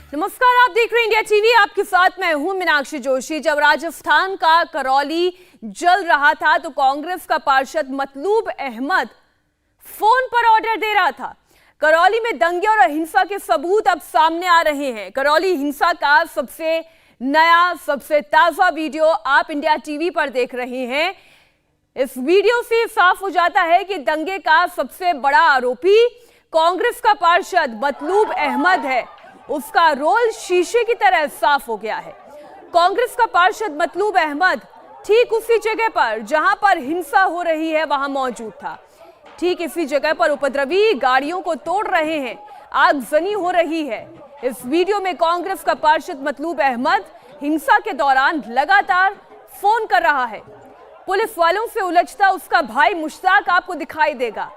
नमस्कार, आप देख रहे हैं इंडिया टीवी। आपके साथ मैं हूं मीनाक्षी जोशी। जब राजस्थान का करौली जल रहा था तो कांग्रेस का पार्षद मतलूब अहमद फोन पर ऑर्डर दे रहा था। करौली में दंगे और हिंसा के सबूत अब सामने आ रहे हैं। करौली हिंसा का सबसे नया, सबसे ताजा वीडियो आप इंडिया टीवी पर देख रहे हैं। इस वीडियो से साफ हो जाता है कि दंगे का सबसे बड़ा आरोपी कांग्रेस का पार्षद मतलूब अहमद है। उसका रोल शीशे की तरह साफ हो गया है। कांग्रेस का पार्षद मतलूब अहमद ठीक उसी जगह पर जहां पर हिंसा हो रही है वहां मौजूद था। ठीक इसी जगह पर उपद्रवी गाड़ियों को तोड़ रहे हैं, आगजनी हो रही है। इस वीडियो में कांग्रेस का पार्षद मतलूब अहमद हिंसा के दौरान लगातार फोन कर रहा है। पुलिस वालों से उलझता उसका भाई मुश्ताक आपको दिखाई देगा।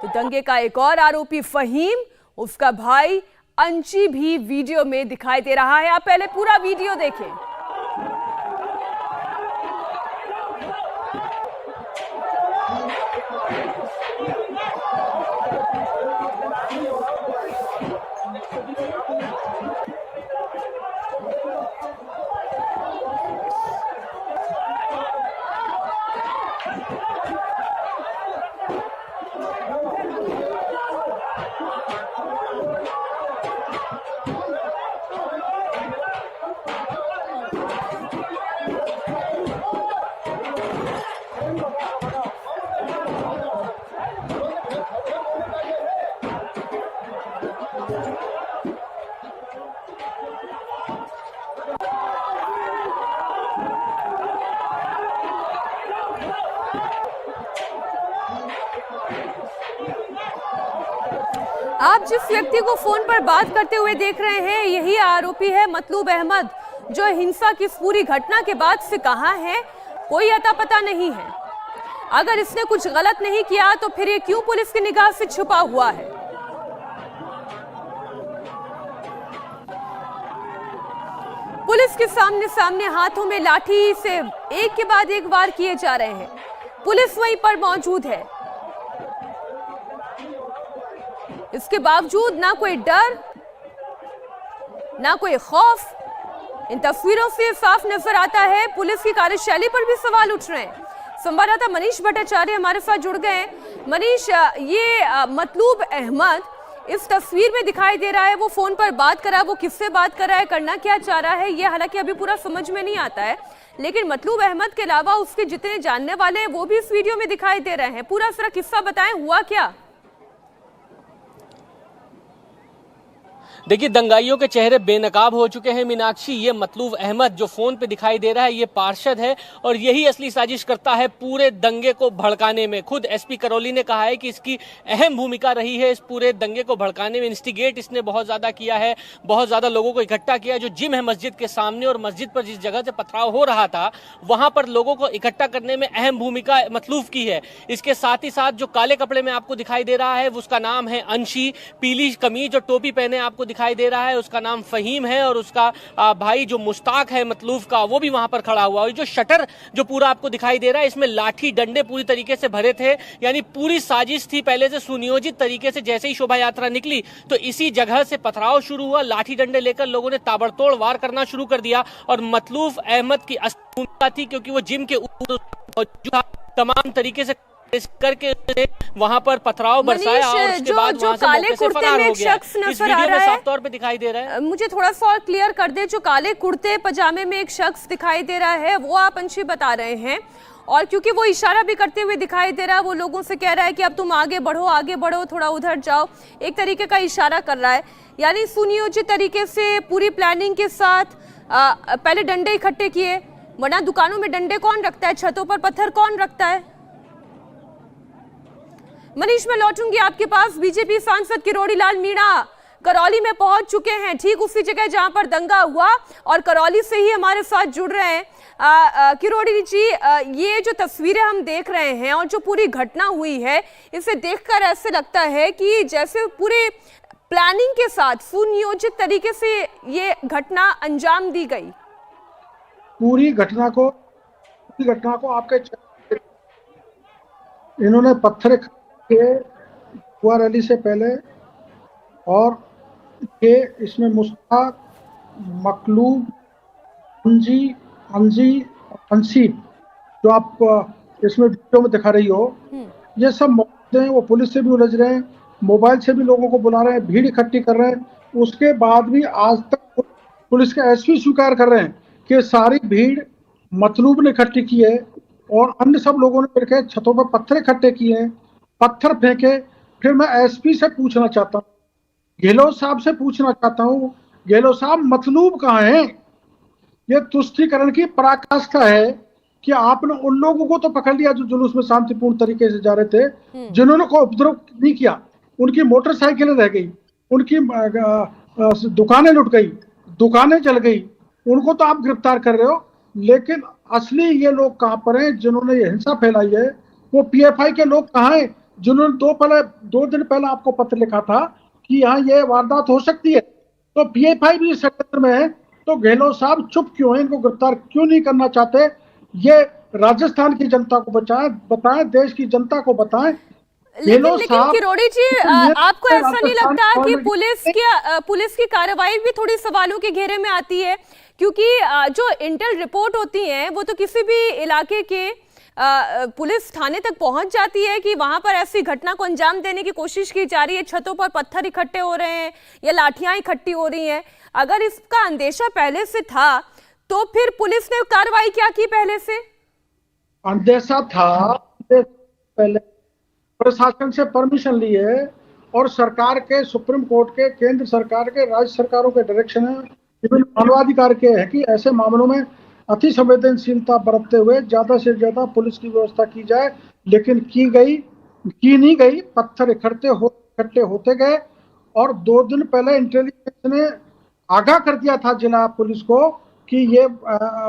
तो दंगे का एक और आरोपी फहीम, उसका भाई अंशी भी वीडियो में दिखाई दे रहा है। आप पहले पूरा वीडियो देखें। आप जिस व्यक्ति को फोन पर बात करते हुए देख रहे हैं, यही आरोपी है मतलूब अहमद, जो हिंसा की पूरी घटना के बाद से कहां है कोई अता पता नहीं है। अगर इसने कुछ गलत नहीं किया तो फिर ये क्यों पुलिस की निगाह से छुपा हुआ है। पुलिस के सामने सामने हाथों में लाठी से एक के बाद एक वार किए जा रहे हैं। पुलिस वहीं पर मौजूद है। इसके बावजूद ना कोई डर, ना कोई खौफ। इन तस्वीरों से साफ नजर आता है पुलिस की कार्यशैली पर भी सवाल उठ रहे हैं। संवाददाता मनीष भट्टाचार्य हमारे साथ जुड़ गए हैं। मनीष, ये मतलूब अहमद इस तस्वीर में दिखाई दे रहा है, वो फोन पर बात कर रहा है, वो किससे बात कर रहा है, करना क्या चाह रहा है, ये हालांकि अभी पूरा समझ में नहीं आता है। लेकिन मतलूब अहमद के अलावा उसके जितने जानने वाले हैं वो भी इस वीडियो में दिखाई दे रहे हैं। पूरा सारा किस्सा बताएं, हुआ क्या? देखिए, दंगाइयों के चेहरे बेनकाब हो चुके हैं मीनाक्षी। ये मतलूब अहमद जो फोन पे दिखाई दे रहा है, ये पार्षद है और यही असली साजिश करता है पूरे दंगे को भड़काने में। खुद एसपी करौली ने कहा है कि इसकी अहम भूमिका रही है इस पूरे दंगे को भड़काने में। इंस्टिगेट इसने बहुत ज्यादा किया है, बहुत ज्यादा लोगों को इकट्ठा किया। जो जिम है मस्जिद के सामने और मस्जिद पर जिस जगह से पथराव हो रहा था वहां पर लोगों को इकट्ठा करने में अहम भूमिका मतलूब की है। इसके साथ ही साथ जो काले कपड़े में आपको दिखाई दे रहा है उसका नाम है अंशी। पीली कमीज और टोपी पहने आपको दिखाई दे रहा है, उसका नाम फहीम है। और उसका भाई जो मुश्ताक है मतलूब का, वो भी वहां पर खड़ा हुआ। और जो शटर जो पूरा आपको दिखाई दे रहा है, इसमें लाठी डंडे पूरी तरीके से भरे थे। यानी पूरी साजिश थी पहले से सुनियोजित तरीके से। जैसे ही शोभा यात्रा निकली तो इसी जगह से पथराव शुरू हुआ। लाठी डंडे लेकर लोगों ने ताबड़तोड़ वार करना शुरू कर दिया। और मतलूब अहमद की भूमिका थी क्योंकि वो जिम के ऊपर तमाम तरीके से करके वहां पर पथराव बरसाया और उसके बाद जो काले कुर्ते में एक शख्स नजर आ रहा है, साफ तौर पे दिखाई दे रहा है। मुझे थोड़ा सा और क्लियर कर दे, जो काले कुर्ते पजामे में एक शख्स दिखाई दे रहा है वो आप अंशी बता रहे हैं। और क्योंकि वो इशारा भी करते हुए दिखाई दे रहा है, वो लोगों से कह रहा है कि अब तुम आगे बढ़ो, थोड़ा उधर जाओ, एक तरीके का इशारा कर रहा है। यानी सुनियोजित तरीके से पूरी प्लानिंग के साथ पहले डंडे इकट्ठे किए, वरना दुकानों में डंडे कौन रखता है, छतों पर पत्थर कौन रखता है। मनीष, मैं लौटूंगी आपके पास। बीजेपी सांसद किरोड़ी लाल मीणा करौली में पहुंच चुके हैं, ठीक उसी जगह जहां पर दंगा हुआ, और करौली से ही हमारे साथ जुड़ रहे हैं। किरोड़ी जी, ये जो तस्वीरें हम देख रहे हैं और जो पूरी घटना हुई है, इसे देखकर ऐसे लगता है कि जैसे पूरे प्लानिंग के साथ सुनियोजित तरीके से ये घटना अंजाम दी गई। पूरी घटना को आपके इन्होंने पत्थर के हुआ रैली से पहले और के इसमें मुश्ताक, मकलूब, अंजी, अंजी और अंसी जो आप इसमें वीडियो में दिखा रही हो, ये सब मौजूद हैं। वो पुलिस से भी उलझ रहे हैं, मोबाइल से भी लोगों को बुला रहे हैं, भीड़ इकट्ठी कर रहे हैं। उसके बाद भी आज तक पुलिस के एसपी स्वीकार कर रहे हैं कि सारी भीड़ मतलूब ने इकट्ठी की है और अन्य सब लोगों ने मिलकर छतों पर पत्थर इकट्ठे किए हैं, पत्थर फेंके। फिर मैं एसपी से पूछना चाहता हूँ, गहलोत साहब से पूछना चाहता हूँ, गहलोत साहब मतलूब कहाँ है? ये तुष्टीकरण की पराकाष्ठा है कि आपने उन लोगों को तो पकड़ लिया जो जुलूस में शांतिपूर्ण तरीके से जा रहे थे, जिन्होंने कोई उपद्रव नहीं किया। उनकी मोटरसाइकिलें रह गई, उनकी दुकानें लुट गई, दुकानें जल गई, उनको तो आप गिरफ्तार कर रहे हो। लेकिन असली ये लोग कहाँ पर हैं जिन्होंने ये हिंसा फैलाई है? वो पीएफआई के लोग कहाँ हैं जिन्होंने दो दिन पहले आपको पत्र लिखा था कि यहाँ ये वारदात हो सकती है? तो पीएफआई भी इस षड्यंत्र में है। तो गहलोत साहब चुप क्यों हैं? इनको गिरफ्तार क्यों नहीं करना चाहते? ये राजस्थान की जनता को बताएं, देश की जनता को बताएं। लेकिन किरोड़ी जी, आपको ऐसा नहीं लगता कि पुलिस की कार्रवाई भी थोड़ी सवालों के घेरे में आती है? क्योंकि जो इंटेल रिपोर्ट होती है वो तो किसी भी इलाके के पुलिस थाने तक पहुंच जाती है कि वहां पर ऐसी घटना को अंजाम देने की कोशिश की जा रही है, छतों पर पत्थर इकट्ठे हो रहे हैं या लाठियां इकट्ठी हो रही हैं। अगर इसका अंदेशा पहले से था तो फिर पुलिस ने कार्रवाई क्या की? पहले से अंदेशा था, पहले प्रशासन से परमिशन ली है और सरकार के, सुप्रीम कोर्ट के, केंद्र सरकार के, राज्य सरकारों के डायरेक्शन है, मानवाधिकार के है कि ऐसे मामलों में अति संवेदनशीलता बरतते हुए ज्यादा से ज्यादा पुलिस की व्यवस्था की जाए। लेकिन की नहीं गई। पत्थर इकट्ठे होते गए और 2 दिन पहले इंटेलिजेंस ने आगाह कर दिया था जिला पुलिस को कि ये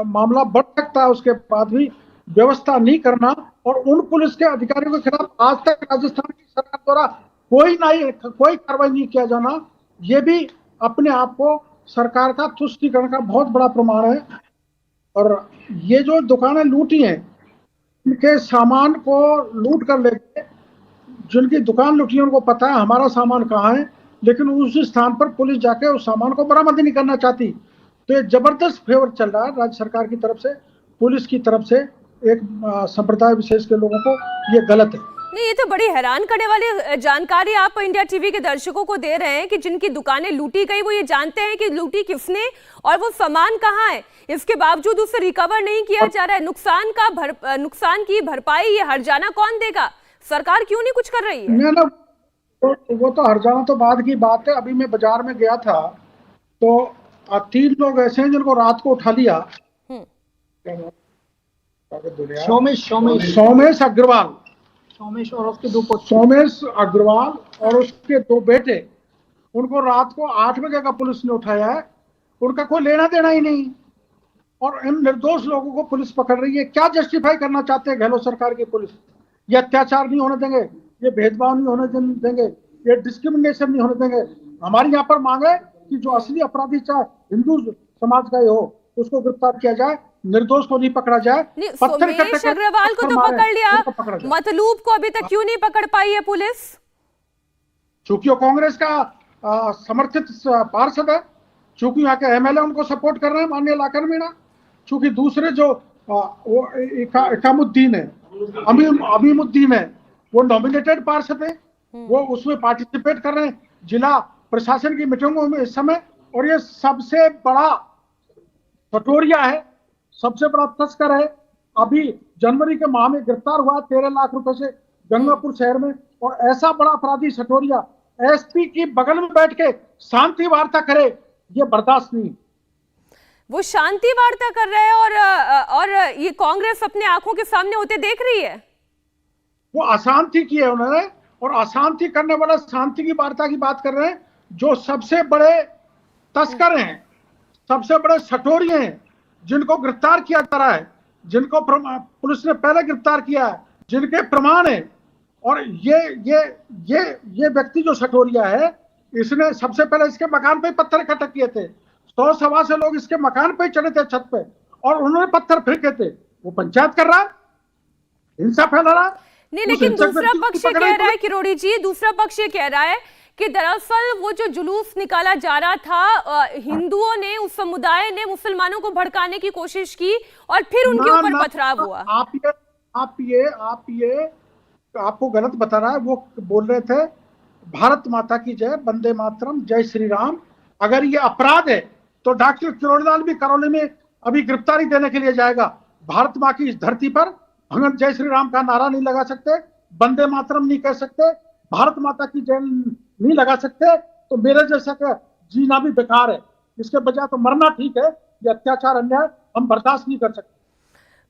मामला बढ़ सकता है, उसके बाद भी व्यवस्था नहीं करना। और उन पुलिस के अधिकारियों के खिलाफ आज तक राजस्थान की सरकार द्वारा कोई कार्रवाई नहीं किया जाना, ये भी अपने आप को सरकार का तुष्टीकरण का बहुत बड़ा प्रमाण है। और ये जो दुकानें लूटी हैं, इनके सामान को लूट कर लेके, जिनकी दुकान लूटी है उनको पता है हमारा सामान कहाँ है, लेकिन उस स्थान पर पुलिस जाके उस सामान को बरामद नहीं करना चाहती। तो ये जबरदस्त फेवर चल रहा है राज्य सरकार की तरफ से, पुलिस की तरफ से एक संप्रदाय विशेष के लोगों को। ये गलत है। नहीं, ये तो बड़ी हैरान करने वाली जानकारी आप इंडिया टीवी के दर्शकों को दे रहे हैं कि जिनकी दुकानें लूटी गई वो ये जानते हैं कि लूटी किसने और वो सामान कहाँ है, इसके बावजूद उसे रिकवर नहीं किया जा रहा है। नुकसान की भरपाई ये हर्जाना कौन देगा? सरकार क्यों नहीं कुछ कर रही है? ना वो तो हर्जाना तो बाद की बात है। अभी मैं बाजार में गया था तो 3 लोग ऐसे हैं जिनको रात को उठा लिया। सोमेश अग्रवाल, और उसके 2 पुत्र, सोमेश अग्रवाल और उसके 2 बेटे, उनको रात को 8 बजे का पुलिस ने उठाया है। उनका कोई लेना देना ही नहीं और इन निर्दोष लोगों को पुलिस पकड़ रही है। क्या जस्टिफाई करना चाहते हैं गहलोत सरकार की पुलिस? ये अत्याचार नहीं होने देंगे, ये भेदभाव नहीं होने देंगे, ये डिस्क्रिमिनेशन नहीं होने देंगे। हमारी यहाँ पर मांग है कि जो असली अपराधी, चाहे हिंदू समाज का ही हो, उसको गिरफ्तार किया जाए, निर्दोष को नहीं पकड़ा जाए। सोमेश अग्रवाल को तो पकड़ लिया, मतलूब को अभी तक क्यों नहीं पकड़ पाई है पुलिस? चूंकि वो कांग्रेस का समर्थित पार्षद है, चूंकि यहाँ के एमएलए उनको सपोर्ट कर रहे हैं, माननीय लाकर मीणा, चूंकि दूसरे जो वो इकामुद्दीन है, अमीमुद्दीन है, वो नॉमिनेटेड पार्षद है, वो उसमें पार्टिसिपेट कर रहे हैं जिला प्रशासन की मीटिंगों में इस समय। और ये सबसे बड़ा सटोरिया है, सबसे बड़ा तस्कर है। अभी जनवरी के माह में गिरफ्तार हुआ 13 लाख रुपए से गंगापुर शहर में। और ऐसा बड़ा अपराधी सटोरिया एसपी की बगल में बैठ के शांति वार्ता करे, ये बर्दाश्त नहीं। वो शांति वार्ता कर रहे हैं और ये कांग्रेस अपने आंखों के सामने होते देख रही है। वो अशांति की है उन्होंने, और अशांति करने वाला शांति की वार्ता की बात कर रहे हैं। जो सबसे बड़े तस्कर हैं, सबसे बड़े सटोरिये हैं, जिनको गिरफ्तार किया जा रहा है, जिनको पुलिस ने पहले गिरफ्तार किया है, जिनके प्रमाण है। और ये व्यक्ति जो सटोरिया है, इसने सबसे पहले इसके मकान पे पत्थर इकट्ठा किए थे। 100-125 से लोग इसके मकान पे चढ़े थे, छत पे, और उन्होंने पत्थर फेंके थे। वो पंचायत कर रहा है, हिंसा फैला रहा है। नहीं, लेकिन दूसरा पक्ष ये कह रहा है, किरोड़ी जी, दूसरा पक्ष ये कह रहा है कि दरअसल वो जो जुलूस निकाला जा रहा था, हिंदुओं ने, उस समुदाय ने मुसलमानों को भड़काने की कोशिश की और फिर उनके ऊपर पथराव हुआ। आप ये आपको गलत बता रहा है। वो बोल रहे थे भारत माता की जय, वंदे मातरम, जय श्री राम। अगर ये अपराध है तो डॉक्टर किरोड़ीलाल भी करौली में अभी गिरफ्तारी देने के लिए जाएगा। भारत माँ की इस धरती पर हम जय श्री राम का नारा नहीं लगा सकते, वंदे मातरम नहीं कह सकते, भारत माता की जय नहीं लगा सकते, तो मेरे जैसा का जीना भी बेकार है। इसके बजाय तो मरना ठीक है। ये अत्याचार, अन्याय हम बर्दाश्त नहीं कर सकते।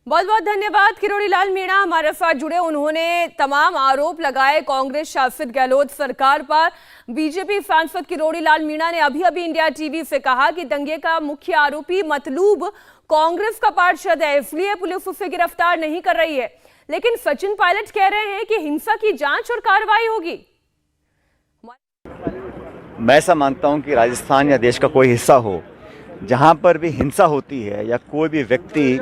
बहुत बहुत धन्यवाद किरोड़ीलाल मीणा हमारे साथ जुड़े। उन्होंने तमाम आरोप लगाए कांग्रेस शासित गहलोत सरकार पर। बीजेपी सांसद किरोड़ीलाल मीणा ने अभी अभी इंडिया टीवी से कहा कि दंगे का मुख्य आरोपी मतलूब कांग्रेस का पार्षद है, इसलिए पुलिस उसे गिरफ्तार नहीं कर रही है। लेकिन सचिन पायलट कह रहे हैं कि हिंसा की जांच और कार्रवाई होगी। मैं ऐसा मानता हूं कि राजस्थान या देश का कोई हिस्सा हो जहां पर भी हिंसा होती है या कोई भी व्यक्ति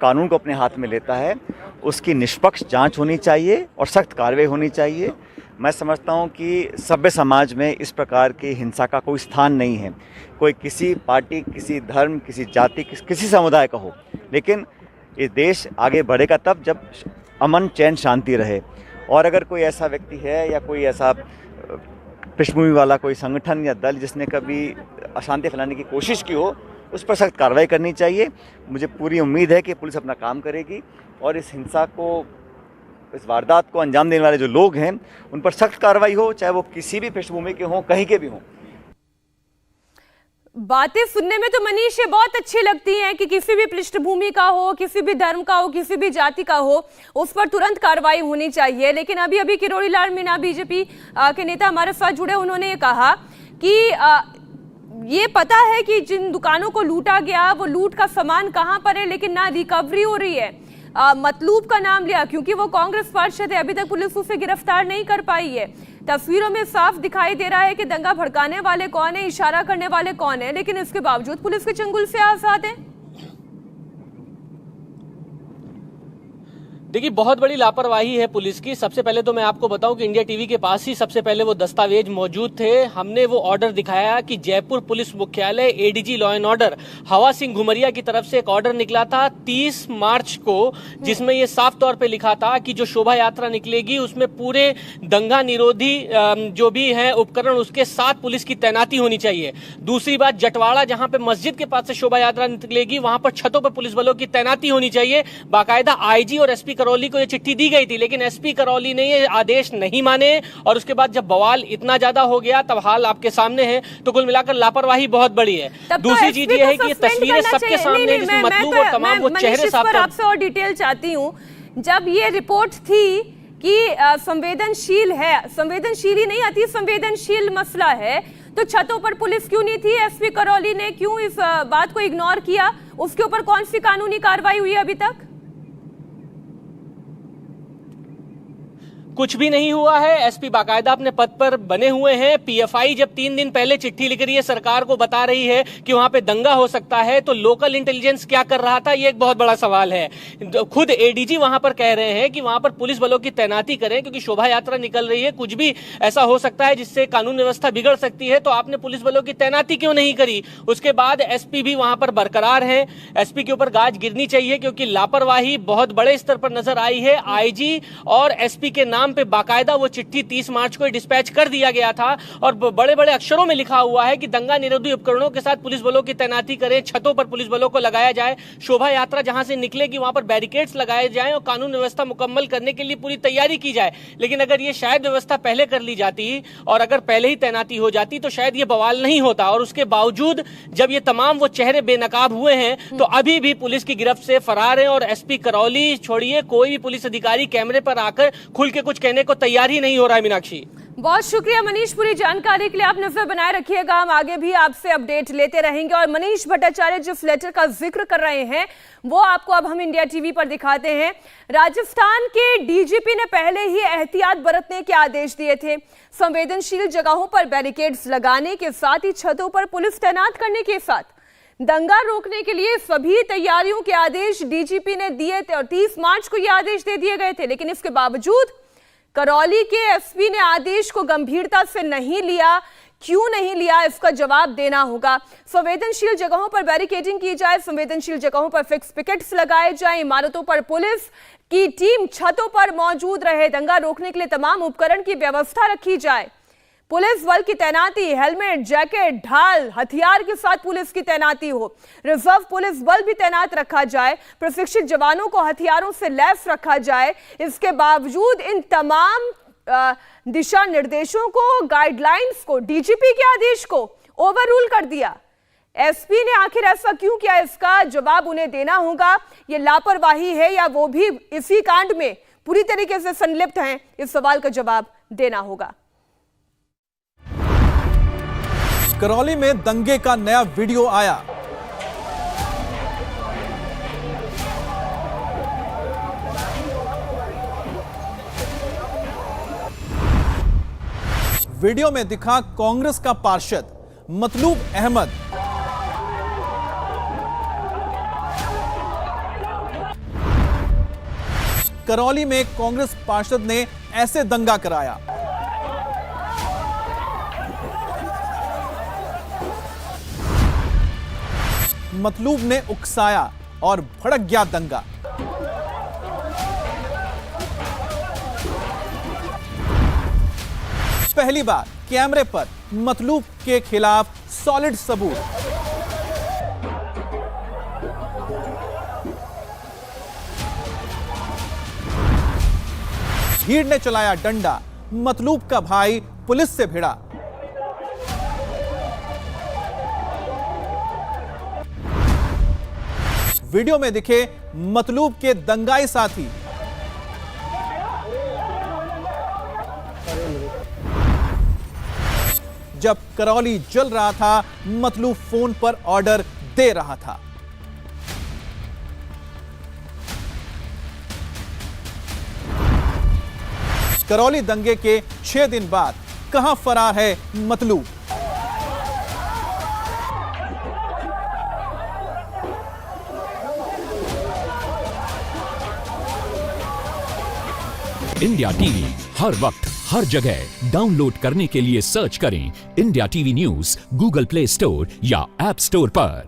कानून को अपने हाथ में लेता है, उसकी निष्पक्ष जांच होनी चाहिए और सख्त कार्रवाई होनी चाहिए। मैं समझता हूं कि सभ्य समाज में इस प्रकार की हिंसा का कोई स्थान नहीं है। कोई किसी पार्टी, किसी धर्म, किसी जाति, किसी समुदाय का हो, लेकिन ये देश आगे बढ़ेगा तब जब अमन, चैन, शांति रहे। और अगर कोई ऐसा व्यक्ति है या कोई ऐसा पृष्ठभूमि वाला कोई संगठन या दल जिसने कभी अशांति फैलाने की कोशिश की हो, उस पर सख्त कार्रवाई करनी चाहिए। मुझे पूरी उम्मीद है कि पुलिस अपना काम करेगी और इस हिंसा को, इस वारदात को अंजाम देने वाले जो लोग हैं उन पर सख्त कार्रवाई हो, चाहे वो किसी भी पृष्ठभूमि के हों, कहीं के भी हों। बातें सुनने में तो मनीष ये बहुत अच्छी लगती हैं कि किसी भी पृष्ठभूमि का हो, किसी भी धर्म का हो, किसी भी जाति का हो, उस पर तुरंत कार्रवाई होनी चाहिए। लेकिन अभी अभी किरोड़ीलाल मीणा बीजेपी के नेता हमारे साथ जुड़े, उन्होंने ये कहा कि ये पता है कि जिन दुकानों को लूटा गया वो लूट का सामान कहां पर है, लेकिन ना रिकवरी हो रही है। मतलूब का नाम लिया क्योंकि वो कांग्रेस पार्षद है, अभी तक पुलिस उसे गिरफ्तार नहीं कर पाई है। तस्वीरों में साफ दिखाई दे रहा है कि दंगा भड़काने वाले कौन है, इशारा करने वाले कौन है, लेकिन इसके बावजूद पुलिस के चंगुल से आजाद है। देखिए, बहुत बड़ी लापरवाही है पुलिस की। सबसे पहले तो मैं आपको बताऊं कि इंडिया टीवी के पास ही सबसे पहले वो दस्तावेज मौजूद थे। हमने वो ऑर्डर दिखाया कि जयपुर पुलिस मुख्यालय एडीजी लॉ एंड ऑर्डर हवा सिंह घुमरिया की तरफ से एक ऑर्डर निकला था 30 मार्च को, जिसमें ये साफ तौर पे लिखा था कि जो शोभा यात्रा निकलेगी उसमें पूरे दंगा निरोधी जो भी है उपकरण, उसके साथ पुलिस की तैनाती होनी चाहिए। दूसरी बात, जटवाड़ा जहां पे मस्जिद के पास से शोभा यात्रा निकलेगी वहां पर छतों पर पुलिस बलों की तैनाती होनी चाहिए। बाकायदा आईजी और एसपी करौली को ये चिट्ठी दी गई थी, लेकिन एसपी करौली ने ये आदेश नहीं माने और उसके बाद जब बवाल इतना ज्यादा हो गया तब हाल आपके सामने है। तो कुल मिलाकर लापरवाही बहुत बड़ी है। दूसरी चीज ये है कि ये तस्वीरें सबके सामने, जिसमें मतलूब और तमाम वो चेहरे साफ कर। आपसे और डिटेल चाहती हूं, जब ये रिपोर्ट थी कि संवेदनशील है, संवेदनशील ही नहीं, अति संवेदनशील मसला है, तो छतों पर पुलिस क्यों नहीं थी? एसपी करौली ने क्यों इस बात को इग्नोर किया? उसके ऊपर कौन सी कानूनी कार्रवाई हुई अभी तक? कुछ भी नहीं हुआ है। एसपी बाकायदा अपने पद पर बने हुए हैं। पीएफआई जब 3 दिन पहले चिट्ठी लिख रही है, सरकार को बता रही है कि वहां पे दंगा हो सकता है, तो लोकल इंटेलिजेंस क्या कर रहा था, ये एक बहुत बड़ा सवाल है। खुद एडीजी वहां पर कह रहे हैं कि वहां पर पुलिस बलों की तैनाती करें क्योंकि शोभा यात्रा निकल रही है, कुछ भी ऐसा हो सकता है जिससे कानून व्यवस्था बिगड़ सकती है। तो आपने पुलिस बलों की तैनाती क्यों नहीं करी? उसके बाद एसपी भी वहां पर बरकरार है। एसपी के ऊपर गाज गिरनी चाहिए क्योंकि लापरवाही बहुत बड़े स्तर पर नजर आई है। आईजी और एसपी के नाम पे बाकायदा वो चिट्ठी 30 मार्च को डिस्पैच कर दिया गया था और बड़े बड़े अक्षरों में लिखा हुआ है कि दंगा निरोधी उपकरणों के साथ पुलिस बलों की तैनाती करें, छतों पर पुलिस बलों को लगाया जाए, शोभा यात्रा जहां से निकलेगी वहां पर बैरिकेड्स लगाए जाएं और कानून व्यवस्था मुकम्मल करने के लिए पूरी तैयारी की जाए। लेकिन अगर ये शायद व्यवस्था पहले कर ली जाती और अगर पहले ही तैनाती हो जाती तो शायद ये बवाल नहीं होता। और उसके बावजूद जब ये तमाम वो चेहरे बेनकाब हुए हैं तो अभी भी पुलिस की गिरफ्त से फरार है और एसपी करौली छोड़िए, कोई भी पुलिस अधिकारी कैमरे पर आकर खुल के कुछ कहने को तैयार ही नहीं हो रहा है। मीनाक्षी, बहुत शुक्रिया मनीष, पूरी जानकारी के लिए। आप नजर बनाए रखिएगा, हम आगे भी आपसे अपडेट लेते रहेंगे। और मनीष भट्टाचार्य जिस लेटर का जिक्र कर रहे हैं वो आपको अब हम इंडिया टीवी पर दिखाते हैं। राजस्थान के डीजीपी ने पहले ही एहतियात बरतने के आदेश दिए थे। संवेदनशील जगहों पर बैरिकेड्स लगाने के साथ ही छतों पर पुलिस तैनात करने के साथ दंगा रोकने के लिए सभी तैयारियों के आदेश डीजीपी ने दिए थे और 30 मार्च को ये आदेश दे दिए गए थे। लेकिन इसके बावजूद करौली के एसपी ने आदेश को गंभीरता से नहीं लिया, क्यों नहीं लिया, इसका जवाब देना होगा। संवेदनशील जगहों पर बैरिकेडिंग की जाए, संवेदनशील जगहों पर फिक्स पिकेट्स लगाए जाएं, इमारतों पर पुलिस की टीम छतों पर मौजूद रहे, दंगा रोकने के लिए तमाम उपकरण की व्यवस्था रखी जाए, पुलिस बल की तैनाती, हेलमेट, जैकेट, ढाल, हथियार के साथ पुलिस की तैनाती हो, रिजर्व पुलिस बल भी तैनात रखा जाए, प्रशिक्षित जवानों को हथियारों से लैस रखा जाए। इसके बावजूद इन तमाम दिशा निर्देशों को, गाइडलाइंस को, डीजीपी के आदेश को ओवररूल कर दिया। एसपी ने आखिर ऐसा क्यों किया, इसका जवाब उन्हें देना होगा। ये लापरवाही है या वो भी इसी कांड में पूरी तरीके से संलिप्त हैं, इस सवाल का जवाब देना होगा। करौली में दंगे का नया वीडियो आया। वीडियो में दिखा कांग्रेस का पार्षद मतलूब अहमद। करौली में कांग्रेस पार्षद ने ऐसे दंगा कराया। मतलूब ने उकसाया और भड़क गया दंगा। पहली बार कैमरे पर मतलूब के खिलाफ सॉलिड सबूत। भीड़ ने चलाया डंडा, मतलूब का भाई पुलिस से भिड़ा। वीडियो में दिखे मतलूब के दंगाई साथी। जब करौली जल रहा था, मतलूब फोन पर ऑर्डर दे रहा था। करौली दंगे के 6 दिन बाद कहां फरार है मतलूब? इंडिया टीवी हर वक्त हर जगह डाउनलोड करने के लिए सर्च करें India TV news Google play store या ऐप स्टोर पर।